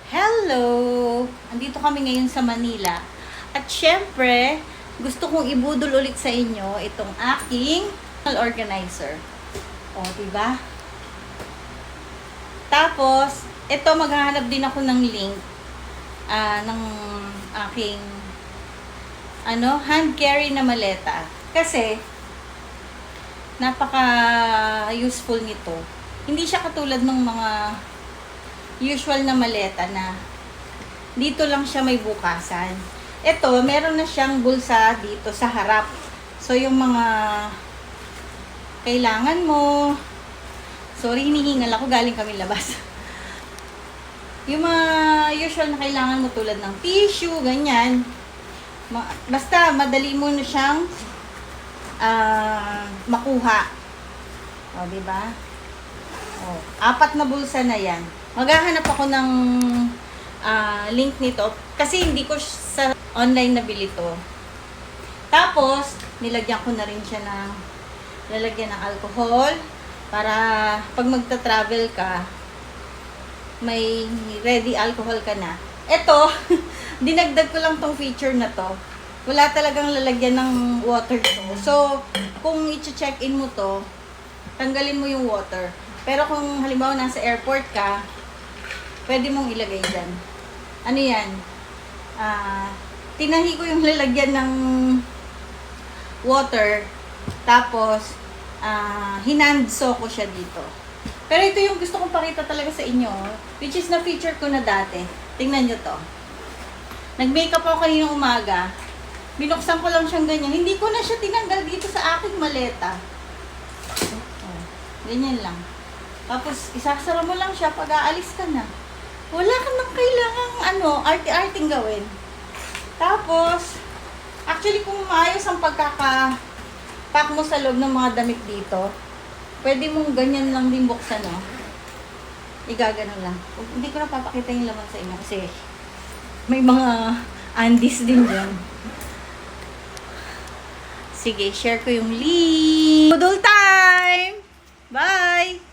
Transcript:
Hello! Andito kami ngayon sa Manila. At syempre, gusto kong ibudol ulit sa inyo itong aking organizer. O, diba? Tapos, ito maghahanap din ako ng link ng aking hand carry na maleta. Kasi, napaka useful nito. Hindi siya katulad ng mga usual na maleta na dito lang siya may bukasan. Ito, meron na siyang bulsa dito sa harap. So, yung mga kailangan mo, sorry, hinihingal ako, galing kami labas. Yung mga usual na kailangan mo tulad ng tissue, ganyan. Basta, madali mo na siyang makuha. O, diba? O, 4 na bulsa na yan. Maghahanap ako ng link nito kasi hindi ko sa online nabili to. Tapos, nilagyan ko na rin siya ng lalagyan ng alcohol para pag magta-travel ka, may ready alcohol ka na. Ito, dinagdag ko lang tong feature na to. Wala talagang lalagyan ng water to. So, kung i-check-in mo to, tanggalin mo yung water. Pero kung halimbawa nasa airport ka, pwede mong ilagay dyan. Ano yan? Tinahi ko yung lalagyan ng water. Tapos, hinandso ko siya dito. Pero ito yung gusto kong pakita talaga sa inyo. Which is na-feature ko na dati. Tingnan nyo to. Nag-makeup ako kaninang umaga. Binuksan ko lang siyang ganyan. Hindi ko na siya tinanggal dito sa aking maleta. Ganyan lang. Tapos, isasara mo lang siya pag aalis ka na. Wala ka nang kailangang arte-arting gawin. Tapos, actually kung maayos ang pagkaka-pack mo sa loob ng mga damit dito, pwede mong ganyan lang din buksan, no? Igagano lang. Hindi ko na papakita yung laman sa inyo kasi may mga undies din dyan. Sige, share ko yung link. Doodle time! Bye!